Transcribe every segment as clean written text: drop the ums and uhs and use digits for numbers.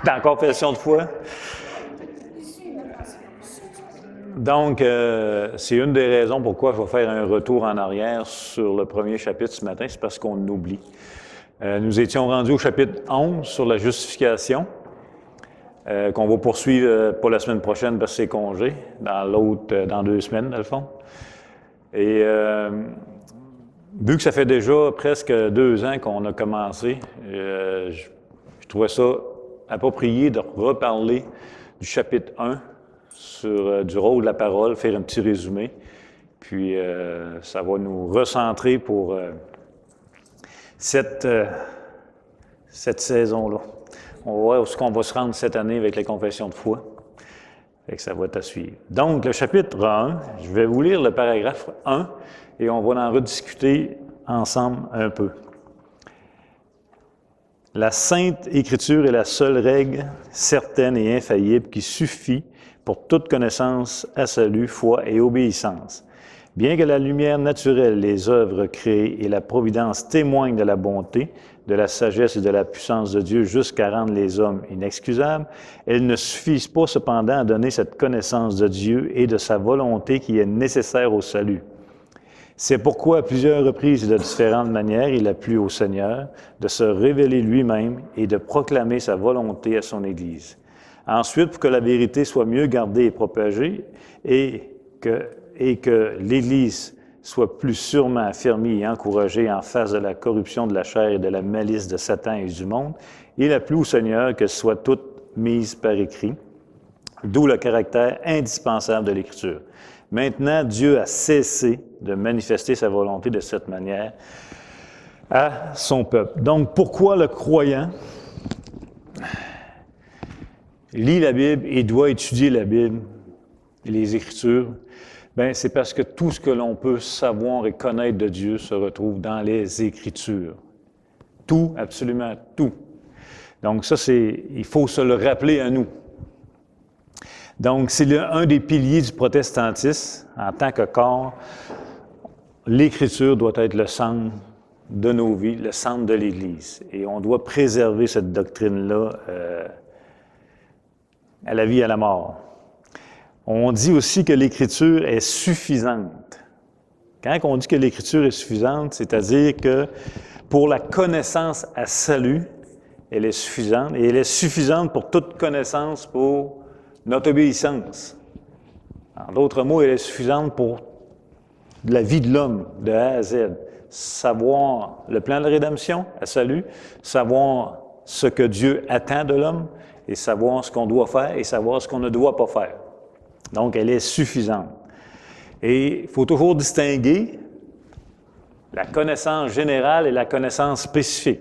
Dans la confession de foi. Donc, c'est une des raisons pourquoi je vais faire un retour en arrière sur le premier chapitre ce matin, c'est parce qu'on oublie. Nous étions rendus au chapitre 11 sur la justification, qu'on va poursuivre pour la semaine prochaine parce que c'est congé, dans 2 semaines, dans le fond. Et vu que ça fait déjà presque 2 ans qu'on a commencé, je trouvais ça approprié de reparler du chapitre 1 sur du rôle de la parole, faire un petit résumé. Puis ça va nous recentrer pour cette saison-là. On va voir où est-ce qu'on va se rendre cette année avec les confessions de foi. Fait que ça va être à suivre. Donc, le chapitre 1, je vais vous lire le paragraphe 1 et on va en rediscuter ensemble un peu. La Sainte Écriture est la seule règle certaine et infaillible qui suffit pour toute connaissance à salut, foi et obéissance. Bien que la lumière naturelle, les œuvres créées et la providence témoignent de la bonté, de la sagesse et de la puissance de Dieu jusqu'à rendre les hommes inexcusables, elles ne suffisent pas cependant à donner cette connaissance de Dieu et de sa volonté qui est nécessaire au salut. C'est pourquoi, à plusieurs reprises et de différentes manières, il a plu au Seigneur de se révéler lui-même et de proclamer sa volonté à son Église. Ensuite, pour que la vérité soit mieux gardée et propagée et que l'Église soit plus sûrement affermie et encouragée en face de la corruption de la chair et de la malice de Satan et du monde, il a plu au Seigneur qu'elle soit toute mise par écrit, d'où le caractère indispensable de l'Écriture. Maintenant, Dieu a cessé de manifester sa volonté de cette manière à son peuple. Donc, pourquoi le croyant lit la Bible et doit étudier la Bible et les Écritures? Bien, c'est parce que tout ce que l'on peut savoir et connaître de Dieu se retrouve dans les Écritures. Tout, absolument tout. Donc ça, il faut se le rappeler à nous. Donc, c'est un des piliers du protestantisme. En tant que corps, l'Écriture doit être le centre de nos vies, le centre de l'Église. Et on doit préserver cette doctrine-là à la vie et à la mort. On dit aussi que l'Écriture est suffisante. Quand on dit que l'Écriture est suffisante, c'est-à-dire que pour la connaissance à salut, elle est suffisante, et elle est suffisante pour toute connaissance pour notre obéissance. En d'autres mots, elle est suffisante pour la vie de l'homme, de A à Z. Savoir le plan de rédemption à salut, savoir ce que Dieu attend de l'homme, et savoir ce qu'on doit faire, et savoir ce qu'on ne doit pas faire. Donc, elle est suffisante. Et il faut toujours distinguer la connaissance générale et la connaissance spécifique.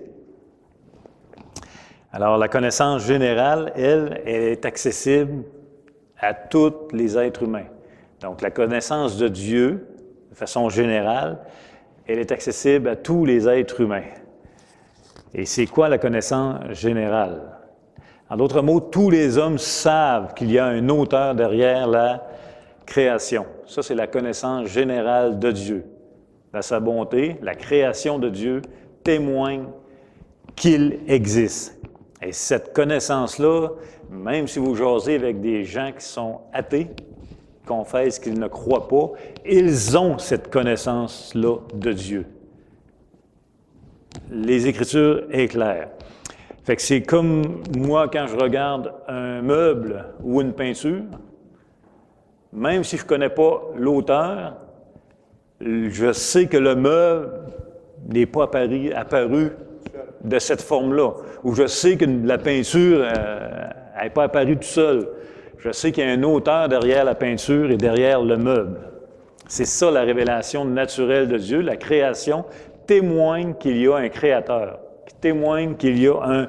Alors, la connaissance générale, elle est accessible à tous les êtres humains. Donc, la connaissance de Dieu, de façon générale, elle est accessible à tous les êtres humains. Et c'est quoi la connaissance générale? En d'autres mots, tous les hommes savent qu'il y a un auteur derrière la création. Ça, c'est la connaissance générale de Dieu. Dans sa bonté, la création de Dieu témoigne qu'il existe. Et cette connaissance-là, même si vous jasez avec des gens qui sont athées, confessent qu'ils ne croient pas, ils ont cette connaissance-là de Dieu. Les Écritures éclairent. Fait que c'est comme moi quand je regarde un meuble ou une peinture, même si je ne connais pas l'auteur, je sais que le meuble n'est pas apparu de cette forme-là. Ou je sais que la peinture n'est pas apparue tout seul. Je sais qu'il y a un auteur derrière la peinture et derrière le meuble. C'est ça la révélation naturelle de Dieu. La création témoigne qu'il y a un créateur, qui témoigne qu'il y a un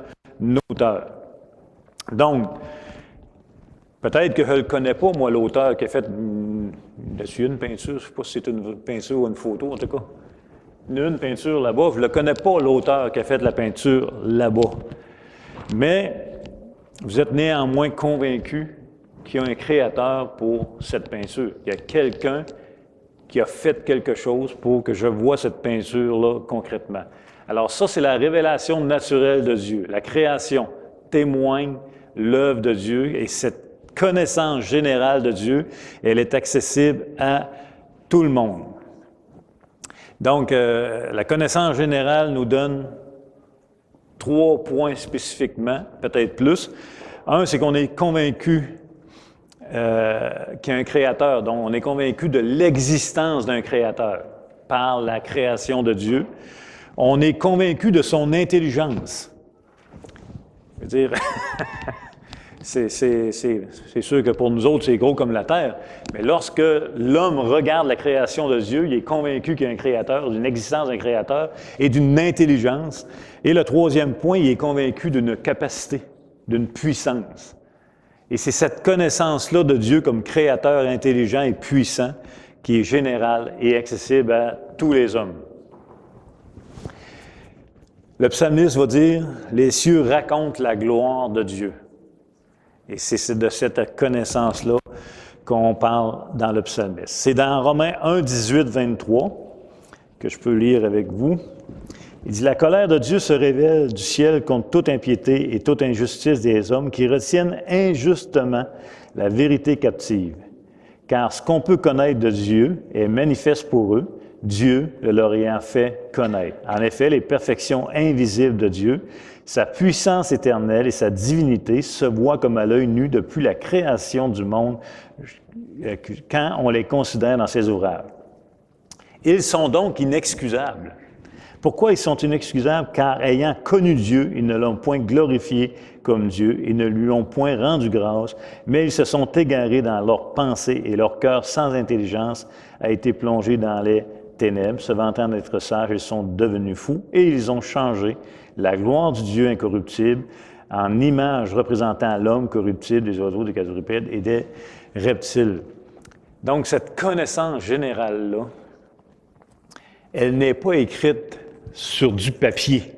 auteur. Donc, peut-être que je ne le connais pas, moi, l'auteur qui a fait une peinture, je ne sais pas si c'est une peinture ou une photo, en tout cas. Une peinture là-bas, je ne le connais pas, l'auteur qui a fait la peinture là-bas. Mais vous êtes néanmoins convaincu qu'il y a un créateur pour cette peinture. Il y a quelqu'un qui a fait quelque chose pour que je vois cette peinture-là concrètement. Alors ça, c'est la révélation naturelle de Dieu, la création témoigne l'œuvre de Dieu et cette connaissance générale de Dieu, elle est accessible à tout le monde. Donc, la connaissance générale nous donne 3 points spécifiquement, peut-être plus. Un, c'est qu'on est convaincu qu'il y a un créateur, donc on est convaincu de l'existence d'un créateur par la création de Dieu. On est convaincu de son intelligence. Je veux dire, c'est sûr que pour nous autres, c'est gros comme la terre, mais lorsque l'homme regarde la création de Dieu, il est convaincu qu'il y a un créateur, d'une existence d'un créateur et d'une intelligence. Et le 3e point, il est convaincu d'une capacité, d'une puissance. Et c'est cette connaissance-là de Dieu comme créateur intelligent et puissant qui est générale et accessible à tous les hommes. Le psalmiste va dire « Les cieux racontent la gloire de Dieu ». Et c'est de cette connaissance-là qu'on parle dans le psalmiste. C'est dans Romains 1, 18, 23 que je peux lire avec vous. Il dit « La colère de Dieu se révèle du ciel contre toute impiété et toute injustice des hommes qui retiennent injustement la vérité captive. Car ce qu'on peut connaître de Dieu est manifeste pour eux, Dieu le leur ayant fait connaître. En effet, les perfections invisibles de Dieu, sa puissance éternelle et sa divinité se voient comme à l'œil nu depuis la création du monde quand on les considère dans ses ouvrages. Ils sont donc inexcusables. Pourquoi ils sont inexcusables? Car ayant connu Dieu, ils ne l'ont point glorifié comme Dieu et ne lui ont point rendu grâce, mais ils se sont égarés dans leurs pensées et leur cœur sans intelligence a été plongé dans les ténèbres. Se vantant d'être sages, ils sont devenus fous et ils ont changé la gloire du Dieu incorruptible en image représentant l'homme corruptible, des oiseaux, des quadrupèdes et des reptiles. Donc cette connaissance générale-là, elle n'est pas écrite sur du papier,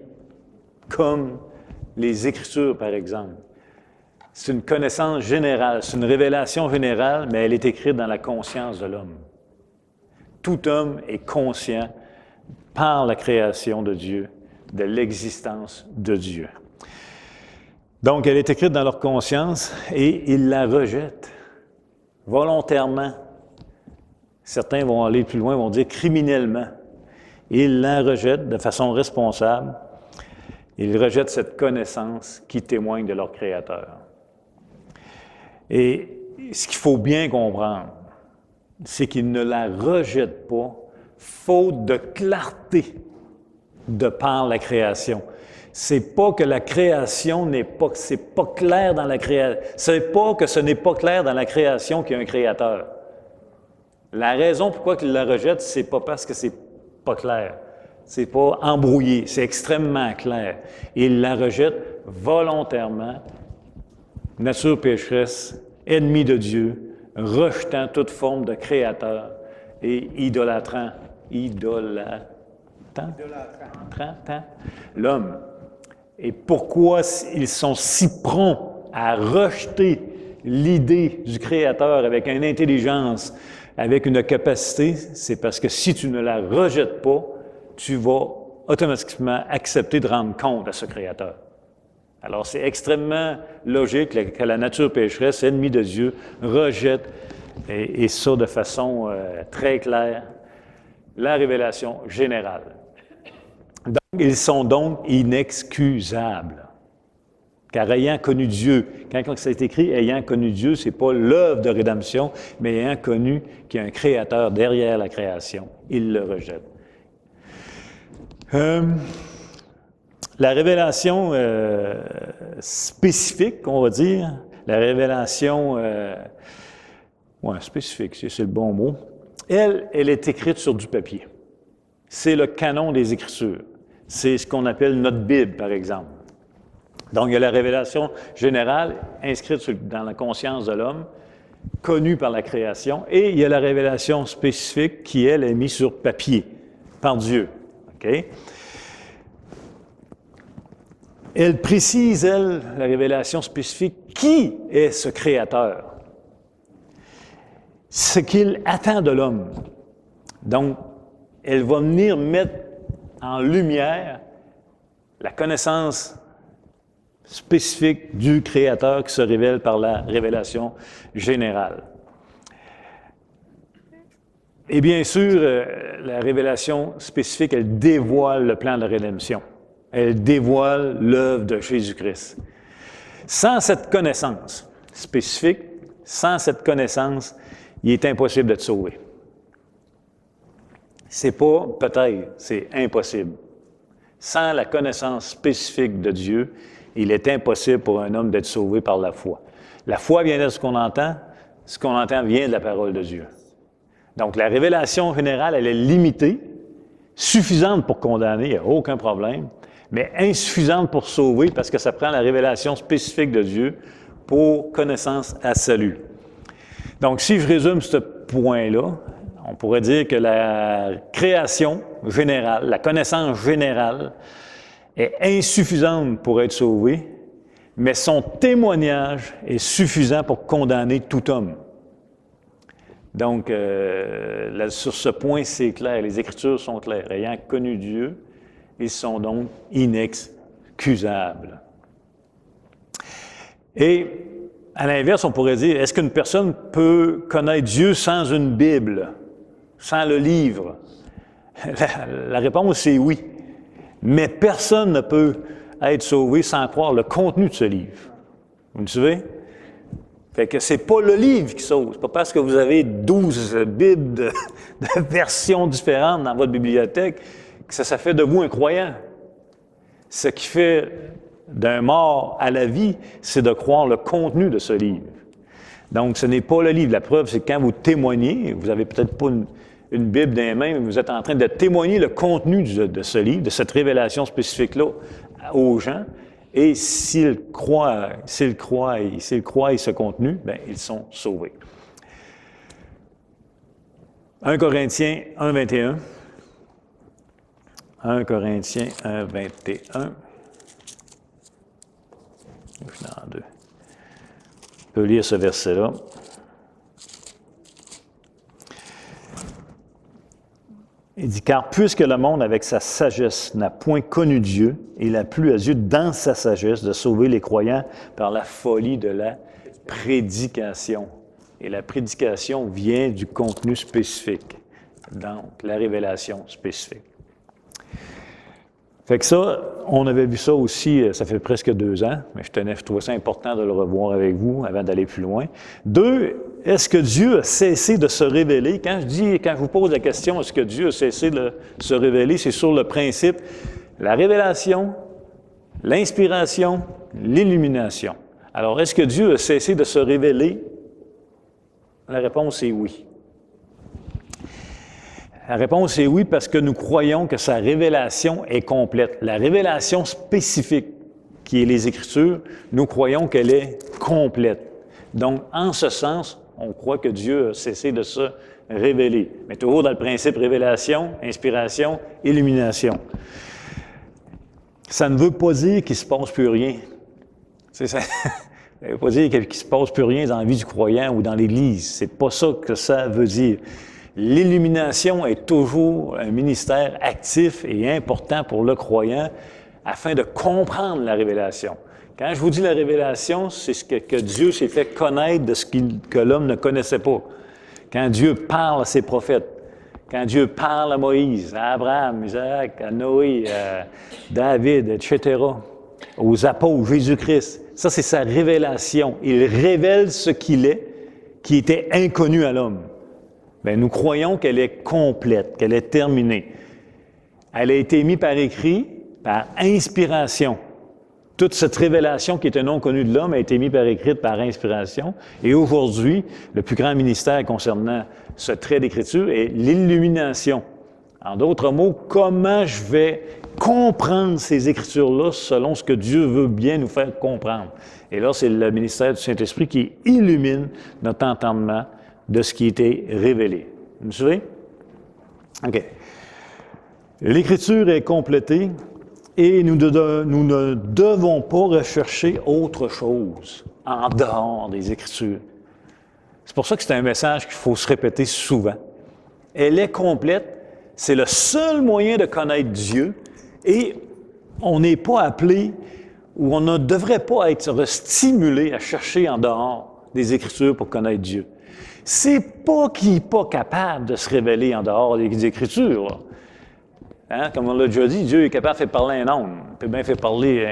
comme les Écritures, par exemple. C'est une connaissance générale, c'est une révélation générale, mais elle est écrite dans la conscience de l'homme. Tout homme est conscient, par la création de Dieu, de l'existence de Dieu. Donc, elle est écrite dans leur conscience et ils la rejettent volontairement. Certains vont aller plus loin, vont dire criminellement. Ils la rejettent de façon responsable. Ils rejettent cette connaissance qui témoigne de leur Créateur. Et ce qu'il faut bien comprendre, c'est qu'ils ne la rejettent pas, faute de clarté de par la création. C'est pas que la création n'est pas, c'est pas clair dans la création. C'est pas que ce n'est pas clair dans la création qu'il y a un Créateur. La raison pourquoi ils la rejettent, c'est pas parce que c'est pas clair. C'est pas embrouillé, c'est extrêmement clair. Ils la rejettent volontairement, nature pécheresse, ennemi de Dieu, rejetant toute forme de créateur et idolâtrant l'homme. Et pourquoi ils sont si prompts à rejeter l'idée du Créateur avec une intelligence, avec une capacité, c'est parce que si tu ne la rejettes pas, tu vas automatiquement accepter de rendre compte à ce Créateur. Alors, c'est extrêmement logique que la nature pécheresse, ennemie de Dieu, rejette, et ça de façon très claire, la révélation générale. Donc, ils sont donc inexcusables. Car ayant connu Dieu, quand ça est écrit « ayant connu Dieu », ce n'est pas l'œuvre de rédemption, mais ayant connu qu'il y a un Créateur derrière la création, ils le rejettent. La révélation spécifique, on va dire, la révélation spécifique, c'est le bon mot, elle est écrite sur du papier. C'est le canon des Écritures. C'est ce qu'on appelle notre Bible, par exemple. Donc, il y a la révélation générale inscrite dans la conscience de l'homme, connue par la création, et il y a la révélation spécifique qui, elle, est mise sur papier par Dieu. OK? Elle précise, elle, la révélation spécifique, qui est ce Créateur? Ce qu'il attend de l'homme. Donc, elle va venir mettre en lumière la connaissance spécifique du Créateur qui se révèle par la révélation générale. Et bien sûr, la révélation spécifique, elle dévoile le plan de rédemption. Elle dévoile l'œuvre de Jésus-Christ. Sans cette connaissance spécifique, sans cette connaissance, il est impossible d'être sauvé. C'est pas peut-être, c'est impossible. Sans la connaissance spécifique de Dieu, il est impossible pour un homme d'être sauvé par la foi. La foi vient de ce qu'on entend vient de la parole de Dieu. Donc la révélation générale, elle est limitée, suffisante pour condamner, il n'y a aucun problème, mais insuffisante pour sauver parce que ça prend la révélation spécifique de Dieu pour connaissance à salut. Donc, si je résume ce point-là, on pourrait dire que la création générale, la connaissance générale est insuffisante pour être sauvé, mais son témoignage est suffisant pour condamner tout homme. Donc, sur ce point, c'est clair, les Écritures sont claires. Ayant connu Dieu, ils sont donc inexcusables. Et à l'inverse, on pourrait dire, est-ce qu'une personne peut connaître Dieu sans une Bible, sans le livre? La réponse est oui. Mais personne ne peut être sauvé sans croire le contenu de ce livre. Vous me suivez? Fait que c'est pas le livre qui sauve. C'est pas parce que vous avez 12 Bibles de versions différentes dans votre bibliothèque que ça fait de vous un croyant. Ce qui fait d'un mort à la vie, c'est de croire le contenu de ce livre. Donc, ce n'est pas le livre. La preuve, c'est que quand vous témoignez, vous n'avez peut-être pas une Bible dans les mains, mais vous êtes en train de témoigner le contenu de ce livre, de cette révélation spécifique-là aux gens. Et s'ils croient ce contenu, bien, ils sont sauvés. 1 Corinthiens 1, 21. 1 Corinthiens 1, 21. Je suis dans 2. On peut lire ce verset-là. Il dit, « Car puisque le monde, avec sa sagesse, n'a point connu Dieu, il a plu à Dieu, dans sa sagesse, de sauver les croyants par la folie de la prédication. » Et la prédication vient du contenu spécifique, donc la révélation spécifique. Fait que ça, on avait vu ça aussi, ça fait presque 2 ans, mais je trouvais ça important de le revoir avec vous avant d'aller plus loin. 2, est-ce que Dieu a cessé de se révéler? Quand je vous pose la question, est-ce que Dieu a cessé de se révéler? C'est sur le principe, la révélation, l'inspiration, l'illumination. Alors, est-ce que Dieu a cessé de se révéler? La réponse est oui. La réponse est oui parce que nous croyons que sa révélation est complète. La révélation spécifique, qui est les Écritures, nous croyons qu'elle est complète. Donc, en ce sens, on croit que Dieu a cessé de se révéler. Mais toujours dans le principe révélation, inspiration, illumination. Ça ne veut pas dire qu'il ne se passe plus rien. Ça ne veut pas dire qu'il ne se passe plus rien dans la vie du croyant ou dans l'Église. C'est pas ça que ça veut dire. L'illumination est toujours un ministère actif et important pour le croyant afin de comprendre la révélation. Quand je vous dis la révélation, c'est ce que Dieu s'est fait connaître de ce que l'homme ne connaissait pas. Quand Dieu parle à ses prophètes, quand Dieu parle à Moïse, à Abraham, Isaac, à Noé, à David, etc., aux apôtres, Jésus-Christ, ça c'est sa révélation. Il révèle ce qu'il est, qui était inconnu à l'homme. Bien, nous croyons qu'elle est complète, qu'elle est terminée. Elle a été mise par écrit, par inspiration. Toute cette révélation qui était non connue de l'homme a été mise par écrit, par inspiration. Et aujourd'hui, le plus grand ministère concernant ce trait d'écriture est l'illumination. En d'autres mots, comment je vais comprendre ces Écritures-là selon ce que Dieu veut bien nous faire comprendre. Et là, c'est le ministère du Saint-Esprit qui illumine notre entendement de ce qui était révélé. Vous me suivez? OK. L'Écriture est complétée et nous ne devons pas rechercher autre chose en dehors des Écritures. C'est pour ça que c'est un message qu'il faut se répéter souvent. Elle est complète, c'est le seul moyen de connaître Dieu et on n'est pas appelé où on ne devrait pas être stimulé à chercher en dehors des Écritures pour connaître Dieu. C'est pas qu'il n'est pas capable de se révéler en dehors des Écritures, là. Hein? Comme on l'a déjà dit, Dieu est capable de faire parler un homme. Il peut bien faire parler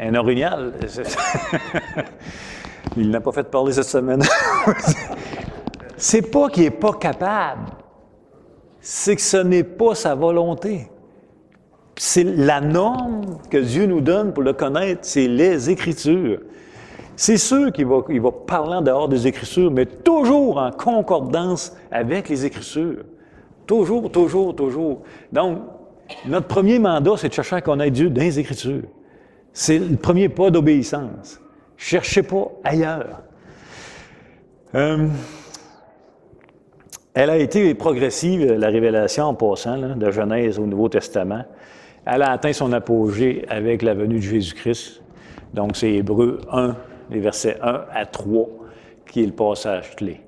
un orignal. Il n'a pas fait parler cette semaine. C'est pas qu'il n'est pas capable. C'est que ce n'est pas sa volonté. C'est la norme que Dieu nous donne pour le connaître, c'est les Écritures. C'est sûr qu'il va parler en dehors des Écritures, mais toujours en concordance avec les Écritures. Toujours, toujours, toujours. Donc, notre premier mandat, c'est de chercher à connaître Dieu dans les Écritures. C'est le premier pas d'obéissance. Cherchez pas ailleurs. Elle a été progressive, la révélation en passant, là, de Genèse au Nouveau Testament. Elle a atteint son apogée avec la venue de Jésus-Christ. Donc, c'est Hébreux 1, les versets 1 à 3, qui est le passage clé.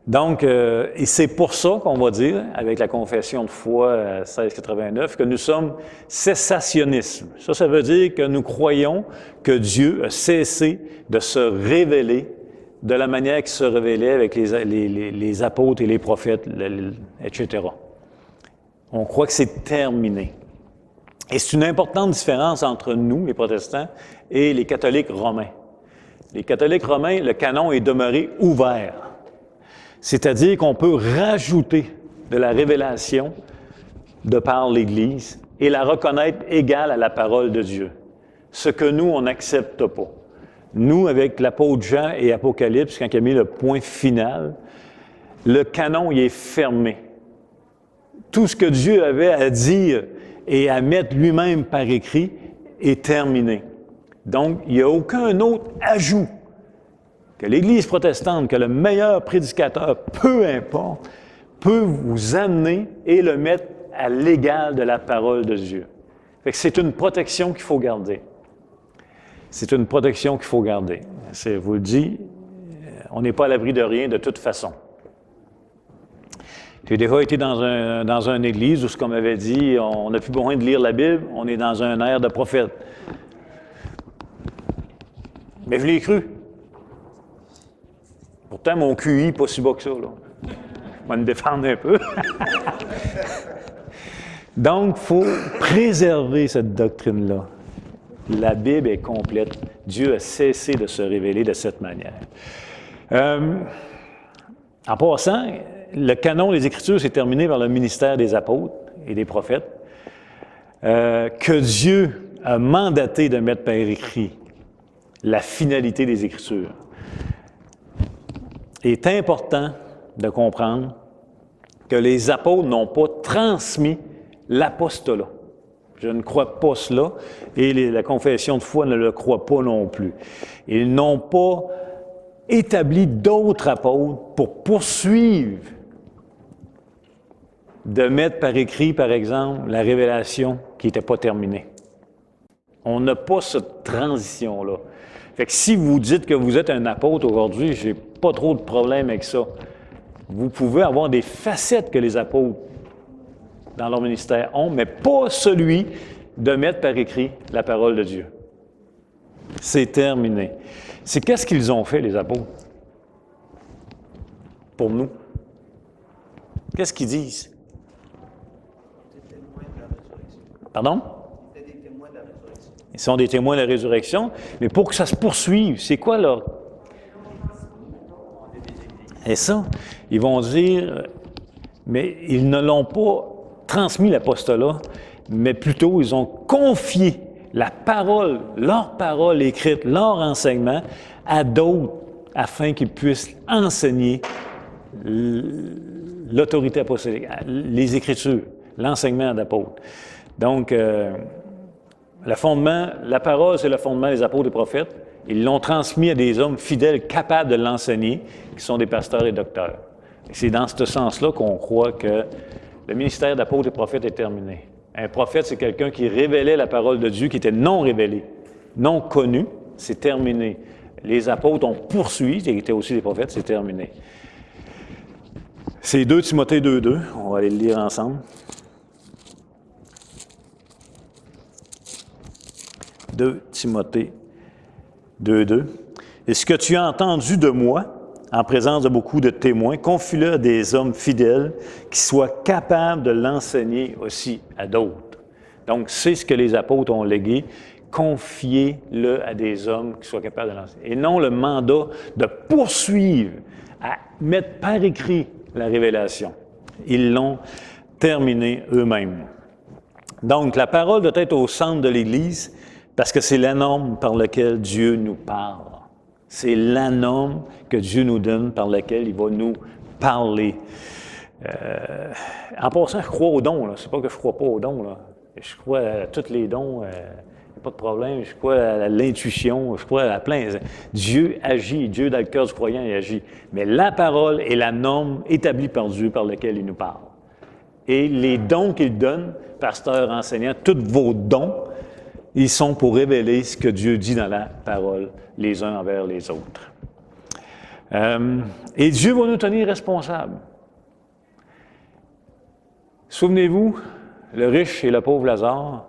Donc, et c'est pour ça qu'on va dire, avec la confession de foi 1689, que nous sommes cessationnistes. Ça veut dire que nous croyons que Dieu a cessé de se révéler de la manière qu'il se révélait avec les apôtres et les prophètes, etc. On croit que c'est terminé. Et c'est une importante différence entre nous, les protestants, et les catholiques romains. Les catholiques romains, le canon est demeuré ouvert. C'est-à-dire qu'on peut rajouter de la révélation de par l'Église et la reconnaître égale à la parole de Dieu. Ce que nous, on n'accepte pas. Nous, avec l'apôtre Jean et Apocalypse, quand il a mis le point final, le canon, il est fermé. Tout ce que Dieu avait à dire et à mettre lui-même par écrit est terminé. Donc, il n'y a aucun autre ajout que l'Église protestante, que le meilleur prédicateur, peu importe, peut vous amener et le mettre à l'égal de la parole de Dieu. Fait que c'est une protection qu'il faut garder. C'est une protection qu'il faut garder. Je vous le dis, on n'est pas à l'abri de rien de toute façon. J'ai déjà été dans une église où, comme on m'avait dit, on n'a plus besoin de lire la Bible, on est dans un air de prophète. Mais je l'ai cru. Pourtant, mon QI n'est pas si bas que ça, là. Je vais me défendre un peu. Donc, il faut préserver cette doctrine-là. La Bible est complète. Dieu a cessé de se révéler de cette manière. En passant, le canon des Écritures s'est terminé par le ministère des apôtres et des prophètes, que Dieu a mandaté de mettre par écrit la finalité des Écritures. Il est important de comprendre que les apôtres n'ont pas transmis l'apostolat. Je ne crois pas cela, et la confession de foi ne le croit pas non plus. Ils n'ont pas établi d'autres apôtres pour poursuivre, de mettre par écrit, par exemple, la révélation qui n'était pas terminée. On n'a pas cette transition-là. Fait que si vous dites que vous êtes un apôtre aujourd'hui, j'ai pas trop de problème avec ça. Vous pouvez avoir des facettes que les apôtres dans leur ministère ont, mais pas celui de mettre par écrit la parole de Dieu. C'est terminé. C'est qu'est-ce qu'ils ont fait, les apôtres, pour nous? Qu'est-ce qu'ils disent? Pardon? Ils sont des témoins de la résurrection, mais pour que ça se poursuive, c'est quoi leur... Et ça, ils vont dire, mais ils ne l'ont pas transmis l'apostolat, mais plutôt ils ont confié la parole, leur parole écrite, leur enseignement à d'autres afin qu'ils puissent enseigner l'autorité apostolique, les Écritures, l'enseignement d'apôtres. Donc, le fondement, la parole, c'est le fondement des apôtres et prophètes. Ils l'ont transmis à des hommes fidèles capables de l'enseigner, qui sont des pasteurs et docteurs. Et c'est dans ce sens-là qu'on croit que le ministère d'apôtres et prophètes est terminé. Un prophète, c'est quelqu'un qui révélait la parole de Dieu, qui était non révélée, non connue. C'est terminé. Les apôtres ont poursuivi, qui étaient aussi des prophètes, c'est terminé. C'est 2 Timothée 2.2. On va aller le lire ensemble. 2 Timothée 2:2. « Et ce que tu as entendu de moi, en présence de beaucoup de témoins, confie-le à des hommes fidèles qui soient capables de l'enseigner aussi à d'autres. » Donc, c'est ce que les apôtres ont légué. Confiez-le à des hommes qui soient capables de l'enseigner. Et non le mandat de poursuivre, à mettre par écrit la révélation. Ils l'ont terminé eux-mêmes. Donc, la parole doit être au centre de l'Église parce que c'est la norme par laquelle Dieu nous parle. C'est la norme que Dieu nous donne par laquelle il va nous parler. En passant, je crois aux dons. C'est pas que je crois pas aux dons. Là. Je crois à tous les dons. Pas de problème. Je crois à l'intuition. Je crois à plein. Dieu agit. Dieu, dans le cœur du croyant, il agit. Mais la parole est la norme établie par Dieu par laquelle il nous parle. Et les dons qu'il donne, pasteur, enseignant, tous vos dons, ils sont pour révéler ce que Dieu dit dans la parole, les uns envers les autres. Et Dieu va nous tenir responsables. Souvenez-vous, le riche et le pauvre Lazare,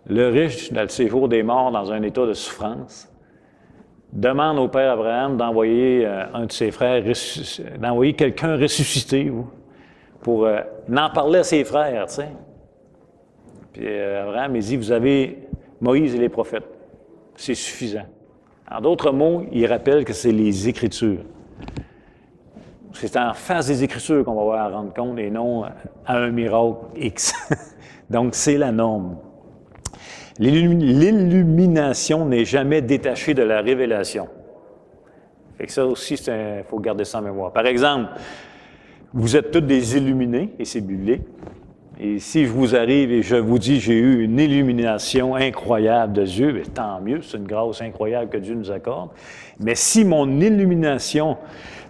le riche, dans le séjour des morts, dans un état de souffrance, demande au père Abraham d'envoyer un de ses frères, d'envoyer quelqu'un ressuscité, pour en parler à ses frères, tu sais. Puis Abraham, il dit, vous avez Moïse et les prophètes. C'est suffisant. En d'autres mots, il rappelle que c'est les Écritures. C'est en face des Écritures qu'on va avoir à rendre compte et non à un miracle X. Donc, c'est la norme. L'illumination n'est jamais détachée de la révélation. Fait que ça aussi, il faut garder ça en mémoire. Par exemple, vous êtes tous des illuminés, et c'est biblique. Et si je vous arrive et je vous dis j'ai eu une illumination incroyable de Dieu, bien, tant mieux, c'est une grâce incroyable que Dieu nous accorde. Mais si mon illumination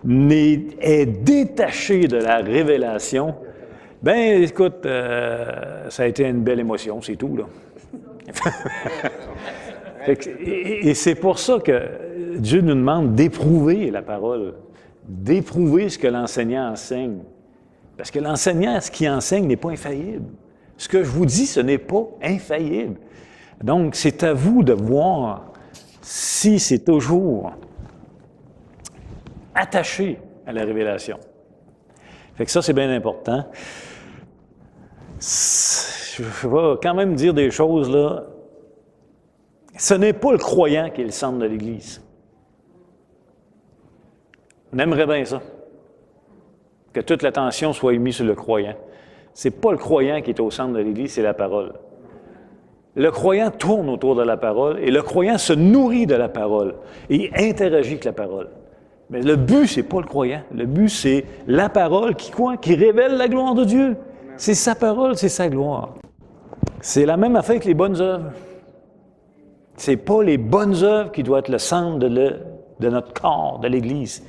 est détachée de la révélation, bien, écoute, ça a été une belle émotion, c'est tout, là. Et c'est pour ça que Dieu nous demande d'éprouver la parole, d'éprouver ce que l'enseignant enseigne. Parce que l'enseignant, ce qu'il enseigne n'est pas infaillible. Ce que je vous dis, ce n'est pas infaillible. Donc, c'est à vous de voir si c'est toujours attaché à la révélation. Fait que ça, c'est bien important. Je vais quand même dire des choses, là. Ce n'est pas le croyant qui est le centre de l'Église. On aimerait bien ça. Que toute l'attention soit mise sur le croyant. Ce n'est pas le croyant qui est au centre de l'Église, c'est la parole. Le croyant tourne autour de la parole et le croyant se nourrit de la parole et interagit avec la parole. Mais le but, ce n'est pas le croyant. Le but, c'est la parole qui quoi? Qui révèle la gloire de Dieu. C'est sa parole, c'est sa gloire. C'est la même affaire que les bonnes œuvres. Ce n'est pas les bonnes œuvres qui doivent être le centre de notre corps, de l'Église.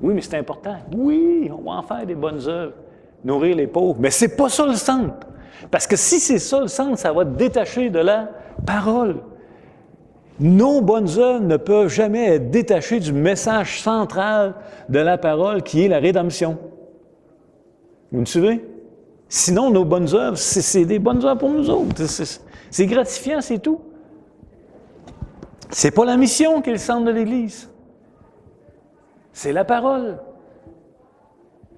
Oui, mais c'est important. Oui, on va en faire des bonnes œuvres, nourrir les pauvres. Mais c'est pas ça le centre. Parce que si c'est ça le centre, ça va te détacher de la parole. Nos bonnes œuvres ne peuvent jamais être détachées du message central de la parole qui est la rédemption. Vous me suivez? Sinon, nos bonnes œuvres, c'est des bonnes œuvres pour nous autres. C'est gratifiant, c'est tout. C'est pas la mission qui est le centre de l'Église. C'est la parole.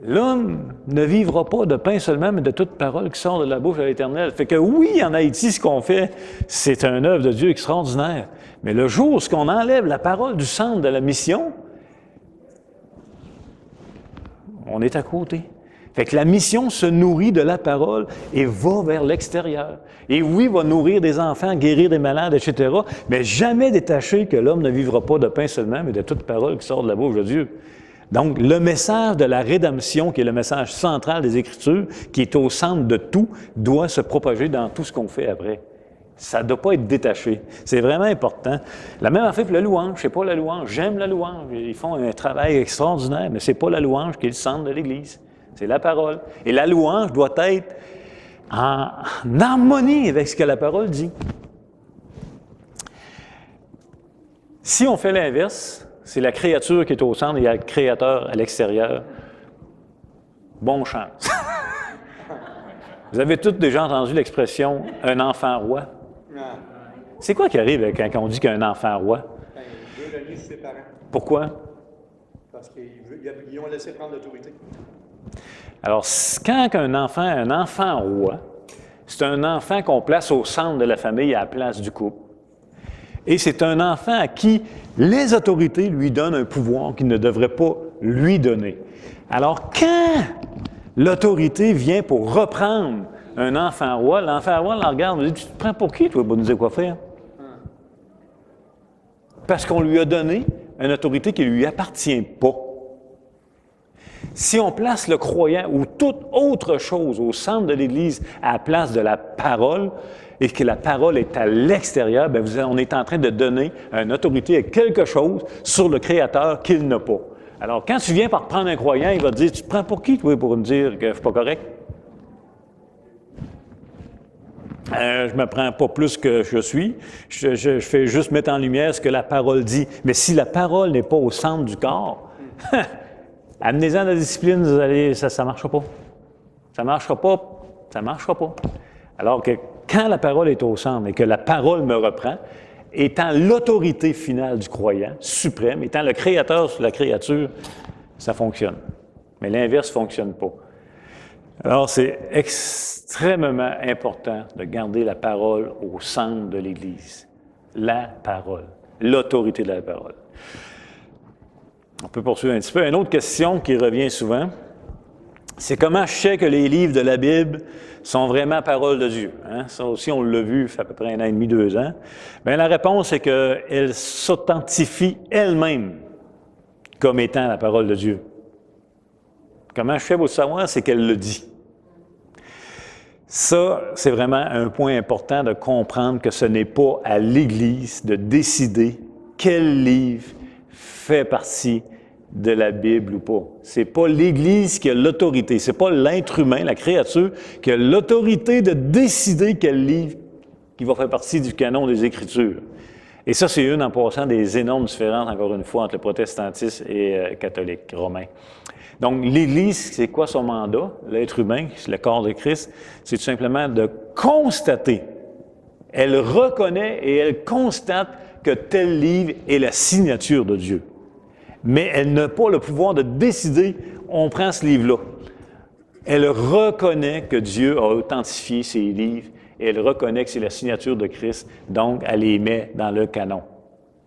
L'homme ne vivra pas de pain seulement, mais de toute parole qui sort de la bouche de l'Éternel. Fait que oui, en Haïti, ce qu'on fait, c'est une œuvre de Dieu extraordinaire. Mais le jour où on enlève la parole du centre de la mission, on est à côté. Fait que la mission se nourrit de la parole et va vers l'extérieur. Et oui, va nourrir des enfants, guérir des malades, etc., mais jamais détaché que l'homme ne vivra pas de pain seulement, mais de toute parole qui sort de la bouche de Dieu. Donc, le message de la rédemption, qui est le message central des Écritures, qui est au centre de tout, doit se propager dans tout ce qu'on fait après. Ça ne doit pas être détaché. C'est vraiment important. La même affaire que la louange. C'est pas la louange. J'aime la louange. Ils font un travail extraordinaire, mais c'est pas la louange qui est le centre de l'Église. C'est la parole. Et la louange doit être en harmonie avec ce que la parole dit. Si on fait l'inverse, c'est la créature qui est au centre et il y a le créateur à l'extérieur. Bonne chance. Vous avez tous déjà entendu l'expression « un enfant roi ». C'est quoi qui arrive quand on dit qu'un enfant roi? jalousie de ses parents. Pourquoi? Parce qu'ils ont laissé prendre l'autorité. Alors, quand un enfant roi, c'est un enfant qu'on place au centre de la famille à la place du couple. Et c'est un enfant à qui les autorités lui donnent un pouvoir qu'ils ne devraient pas lui donner. Alors, quand l'autorité vient pour reprendre un enfant roi, l'enfant roi la regarde et dit « Tu te prends pour qui, toi, pour nous dire quoi faire? » Parce qu'on lui a donné une autorité qui ne lui appartient pas. Si on place le croyant ou toute autre chose au centre de l'Église à la place de la parole et que la parole est à l'extérieur, bien, on est en train de donner une autorité à quelque chose sur le Créateur qu'il n'a pas. Alors, quand tu viens par prendre un croyant, il va te dire, tu te prends pour qui, toi, pour me dire que je ne suis pas correct? Je ne me prends pas plus que je suis. Je fais juste mettre en lumière ce que la parole dit. Mais si la parole n'est pas au centre du corps, amenez-en la discipline, vous allez, ça ne marchera pas. Ça ne marchera pas. Ça ne marchera pas. Alors que quand la parole est au centre et que la parole me reprend, étant l'autorité finale du croyant, suprême, étant le créateur sur la créature, ça fonctionne. Mais l'inverse ne fonctionne pas. Alors, c'est extrêmement important de garder la parole au centre de l'Église. La parole, l'autorité de la parole. On peut poursuivre un petit peu. Une autre question qui revient souvent, c'est comment je sais que les livres de la Bible sont vraiment parole de Dieu. Hein? Ça aussi, on l'a vu, ça fait à peu près 1 an et demi, 2 ans. Bien, la réponse est qu'elle s'authentifie elle-même comme étant la parole de Dieu. Comment je fais pour le savoir? C'est qu'elle le dit. Ça, c'est vraiment un point important de comprendre que ce n'est pas à l'Église de décider quel livre fait partie de la Bible ou pas. C'est pas l'Église qui a l'autorité, c'est pas l'être humain, la créature, qui a l'autorité de décider quel livre qui va faire partie du canon des Écritures. Et ça, c'est une, en passant, des énormes différences, encore une fois, entre le protestantisme et catholique romain. Donc, l'Église, c'est quoi son mandat? L'être humain, le corps de Christ, c'est tout simplement de constater. Elle reconnaît et elle constate que tel livre est la signature de Dieu. Mais elle n'a pas le pouvoir de décider, on prend ce livre-là. Elle reconnaît que Dieu a authentifié ses livres et elle reconnaît que c'est la signature de Christ, donc elle les met dans le canon.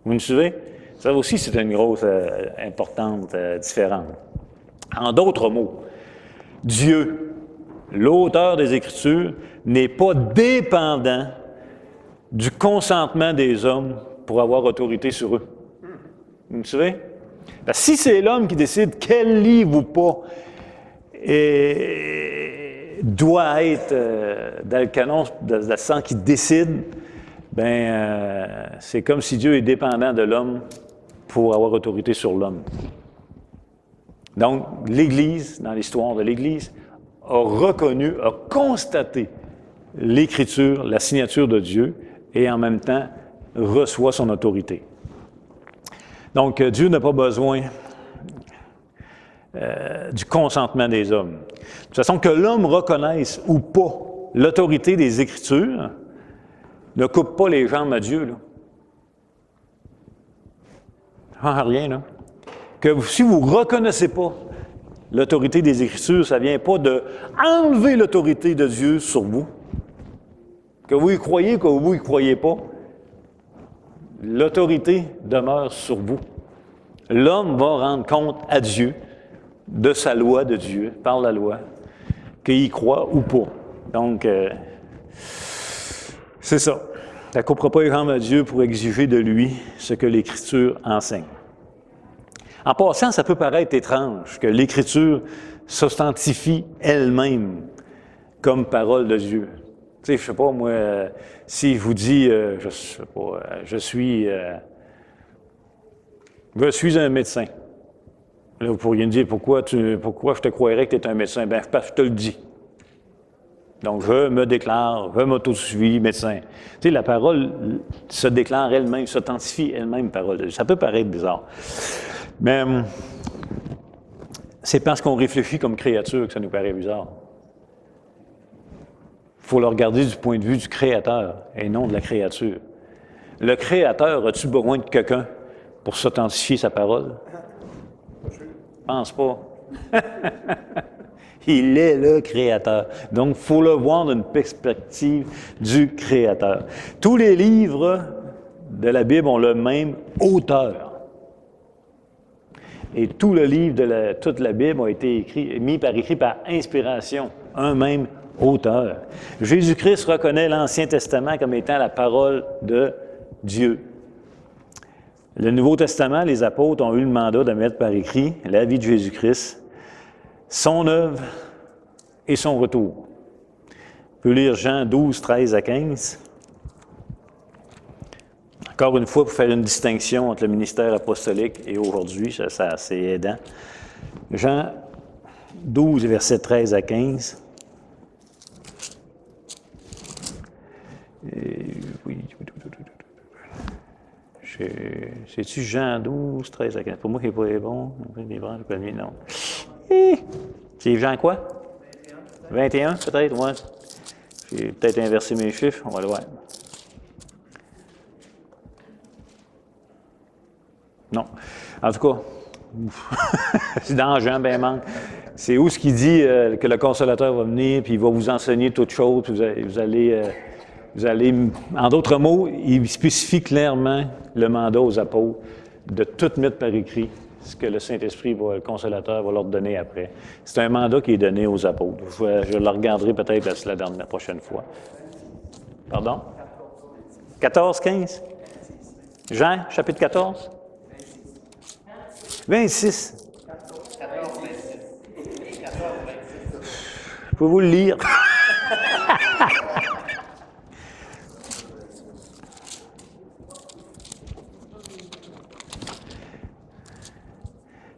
Vous me suivez? Ça aussi, c'est une grosse, importante différence. En d'autres mots, Dieu, l'auteur des Écritures, n'est pas dépendant du consentement des hommes pour avoir autorité sur eux. Vous me suivez? Parce que si c'est l'homme qui décide quel livre ou pas doit être dans le canon, dans le sens qui décide, c'est comme si Dieu est dépendant de l'homme pour avoir autorité sur l'homme. Donc, l'Église, dans l'histoire de l'Église, a reconnu, a constaté l'Écriture, la signature de Dieu, et en même temps reçoit son autorité. Donc, Dieu n'a pas besoin du consentement des hommes. De toute façon, que l'homme reconnaisse ou pas l'autorité des Écritures ne coupe pas les jambes à Dieu, là. Ah, rien, là. Que si vous ne reconnaissez pas l'autorité des Écritures, ça ne vient pas de enlever l'autorité de Dieu sur vous. Que vous y croyez, que vous y croyez pas, l'autorité demeure sur vous. L'homme va rendre compte à Dieu de sa loi de Dieu, par la loi, qu'il y croit ou pas. Donc, c'est ça. Ça ne coupera pas les jambes à Dieu pour exiger de lui ce que l'Écriture enseigne. En passant, ça peut paraître étrange que l'Écriture s'authentifie elle-même comme parole de Dieu. Tu sais, je sais pas, moi, si je vous dis, je sais pas, je suis un médecin. Là, vous pourriez me dire, pourquoi je te croirais que tu es un médecin? Bien, parce que je te le dis. Donc, je me déclare, je m'auto-suis médecin. Tu sais, la parole se déclare elle-même, s'authentifie elle-même parole de Dieu. Ça peut paraître bizarre. Mais c'est parce qu'on réfléchit comme créature que ça nous paraît bizarre. Il faut le regarder du point de vue du Créateur et non de la créature. Le Créateur, as-tu besoin de quelqu'un pour s'authentifier sa parole? Je pense pas. Il est le Créateur. Donc, il faut le voir d'une perspective du Créateur. Tous les livres de la Bible ont le même auteur. Et tout le livre toute la Bible a été mis par écrit par inspiration, un même auteur. Jésus-Christ reconnaît l'Ancien Testament comme étant la parole de Dieu. Le Nouveau Testament, les apôtres ont eu le mandat de mettre par écrit la vie de Jésus-Christ, son œuvre et son retour. On peut lire Jean 12, 13 à 15. Encore une fois, pour faire une distinction entre le ministère apostolique et aujourd'hui, ça c'est aidant. Jean 12, versets 13 à 15. C'est-tu Jean 12, 13 à 15? Pour moi, qui n'est pas bon. Non. C'est Jean quoi? 21, peut-être, ouais. J'ai peut-être inversé mes chiffres, on va le voir. Non. En tout cas, c'est dans Jean, ben manque. C'est où ce qui dit que le Consolateur va venir, puis il va vous enseigner toutes choses, puis vous allez, en d'autres mots, il spécifie clairement le mandat aux apôtres de tout mettre par écrit ce que le Saint-Esprit, le Consolateur, va leur donner après. C'est un mandat qui est donné aux apôtres. Je le regarderai peut-être la prochaine fois. Pardon? 14, 15? Jean, chapitre 14? 26. Pouvez-vous le lire?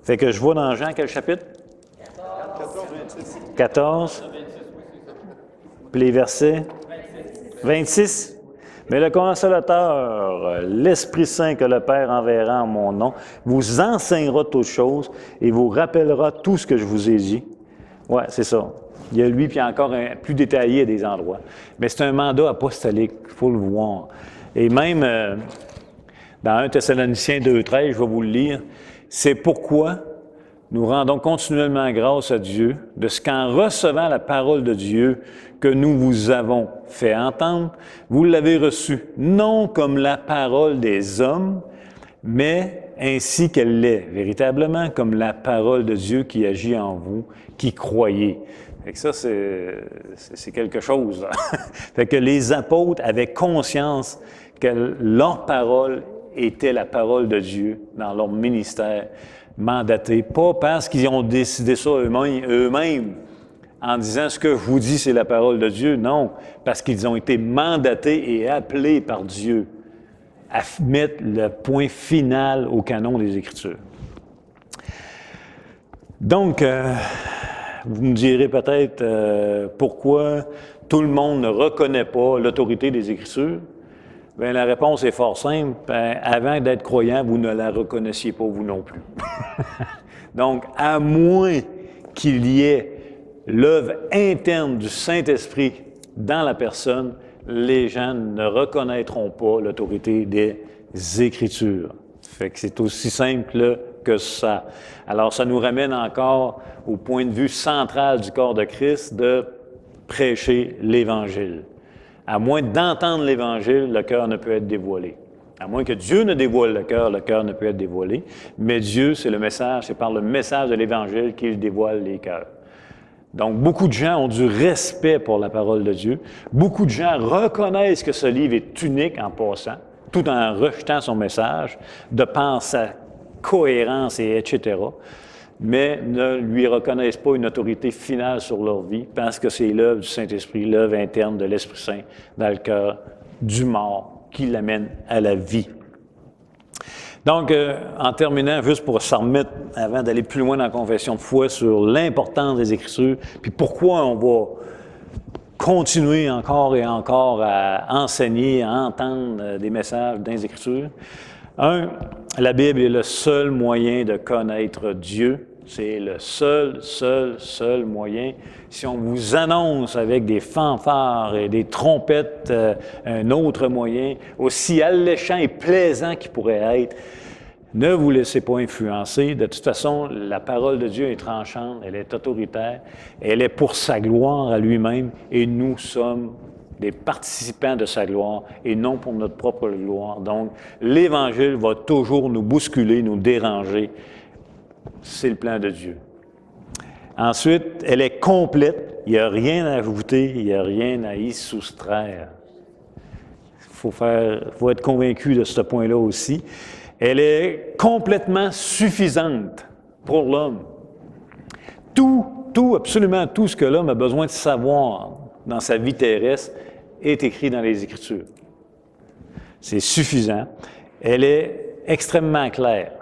Fait que je vois dans Jean quel chapitre? 14. Puis les versets? 26. Mais le Consolateur, l'Esprit Saint que le Père enverra en mon nom, vous enseignera toutes choses et vous rappellera tout ce que je vous ai dit. Oui, c'est ça. Il y a lui, puis encore un plus détaillé à des endroits. Mais c'est un mandat apostolique, il faut le voir. Et même dans 1 Thessaloniciens 2,13, je vais vous le lire, c'est pourquoi nous rendons continuellement grâce à Dieu de ce qu'en recevant la parole de Dieu que nous vous avons fait entendre, vous l'avez reçue, non comme la parole des hommes, mais ainsi qu'elle l'est, véritablement comme la parole de Dieu qui agit en vous, qui croyez. Fait que ça, c'est quelque chose. Fait que les apôtres avaient conscience que leur parole était la parole de Dieu dans leur ministère mandaté, pas parce qu'ils ont décidé ça eux-mêmes en disant ce que je vous dis, c'est la parole de Dieu. Non, parce qu'ils ont été mandatés et appelés par Dieu à mettre le point final au canon des Écritures. Donc, vous me direz peut-être pourquoi tout le monde ne reconnaît pas l'autorité des Écritures. Bien, la réponse est fort simple. Avant d'être croyant, vous ne la reconnaissiez pas, vous non plus. Donc, à moins qu'il y ait l'œuvre interne du Saint-Esprit dans la personne, les gens ne reconnaîtront pas l'autorité des Écritures. Fait que c'est aussi simple que ça. Alors, ça nous ramène encore au point de vue central du corps de Christ de prêcher l'Évangile. À moins d'entendre l'Évangile, le cœur ne peut être dévoilé. À moins que Dieu ne dévoile le cœur ne peut être dévoilé. Mais Dieu, c'est le message, c'est par le message de l'Évangile qu'il dévoile les cœurs. Donc, beaucoup de gens ont du respect pour la parole de Dieu. Beaucoup de gens reconnaissent que ce livre est unique en passant, tout en rejetant son message, de par sa cohérence, et etc., mais ne lui reconnaissent pas une autorité finale sur leur vie parce que c'est l'œuvre du Saint-Esprit, l'œuvre interne de l'Esprit Saint dans le cœur du mort qui l'amène à la vie. Donc, en terminant, juste pour s'en remettre, avant d'aller plus loin dans la confession de foi, sur l'importance des Écritures, puis pourquoi on va continuer encore et encore à enseigner, à entendre des messages dans les Écritures. Un, la Bible est le seul moyen de connaître Dieu. C'est le seul moyen. Si on vous annonce avec des fanfares et des trompettes un autre moyen, aussi alléchant et plaisant qu'il pourrait être, Ne vous laissez pas influencer. De toute façon, la parole de Dieu est tranchante, elle est autoritaire, elle est pour sa gloire à lui-même, et nous sommes des participants de sa gloire et non pour notre propre gloire. Donc, l'Évangile va toujours nous bousculer, nous déranger. C'est le plan de Dieu. Ensuite, elle est complète. Il n'y a rien à ajouter, il n'y a rien à y soustraire. Il faut être convaincu de ce point-là aussi. Elle est complètement suffisante pour l'homme. Tout, absolument tout ce que l'homme a besoin de savoir dans sa vie terrestre est écrit dans les Écritures. C'est suffisant. Elle est extrêmement claire.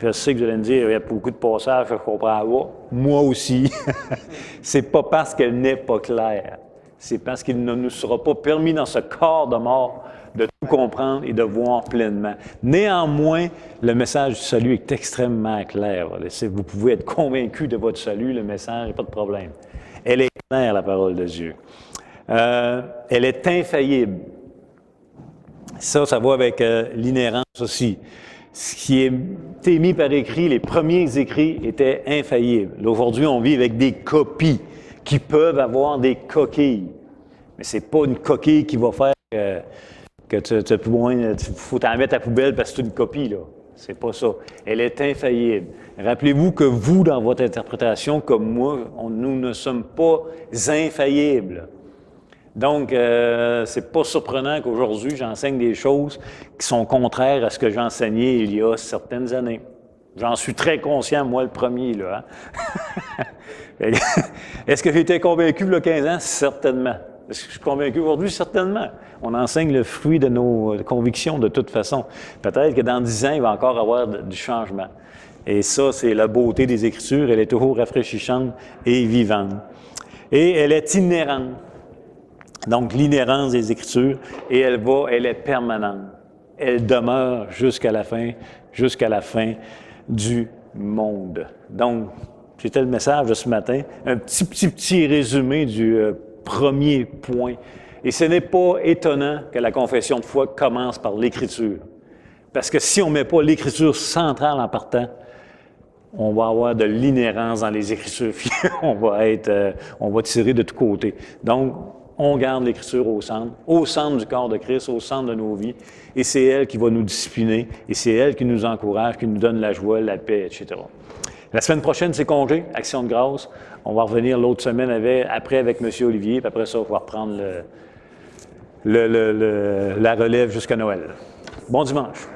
Je sais que vous allez me dire, il y a beaucoup de passages que je ne comprends pas. Moi aussi. C'est pas parce qu'elle n'est pas claire. C'est parce qu'il ne nous sera pas permis dans ce corps de mort de tout comprendre et de voir pleinement. Néanmoins, le message du salut est extrêmement clair. Vous pouvez être convaincu de votre salut, le message, il n'y a pas de problème. Elle est claire, la parole de Dieu. Elle est infaillible. Ça va avec l'inhérence aussi. Ce qui est mis par écrit, les premiers écrits étaient infaillibles. Aujourd'hui, on vit avec des copies qui peuvent avoir des coquilles. Mais ce n'est pas une coquille qui va faire que tu faut t'en mettre à la poubelle parce que c'est une copie, là. C'est pas ça. Elle est infaillible. Rappelez-vous que vous, dans votre interprétation, comme moi, nous ne sommes pas infaillibles. Donc, c'est pas surprenant qu'aujourd'hui, j'enseigne des choses qui sont contraires à ce que j'enseignais il y a certaines années. J'en suis très conscient, moi, le premier, là. Hein? Est-ce que j'ai été convaincu il y a 15 ans? Certainement. Est-ce que je suis convaincu aujourd'hui? Certainement. On enseigne le fruit de nos convictions de toute façon. Peut-être que dans 10 ans, il va encore y avoir du changement. Et ça, c'est la beauté des Écritures. Elle est toujours rafraîchissante et vivante. Et elle est inhérente. Donc, l'inhérence des Écritures, et elle est permanente. Elle demeure jusqu'à la fin du monde. Donc, c'était le message de ce matin, un petit résumé du premier point. Et ce n'est pas étonnant que la confession de foi commence par l'Écriture. Parce que si on ne met pas l'Écriture centrale en partant, on va avoir de l'inhérence dans les Écritures. on va tirer de tous côtés. Donc, on garde l'Écriture au centre du corps de Christ, au centre de nos vies. Et c'est elle qui va nous discipliner, et c'est elle qui nous encourage, qui nous donne la joie, la paix, etc. La semaine prochaine, c'est congé, Action de grâce. On va revenir l'autre semaine après avec M. Olivier, puis après ça, on va reprendre la relève jusqu'à Noël. Bon dimanche.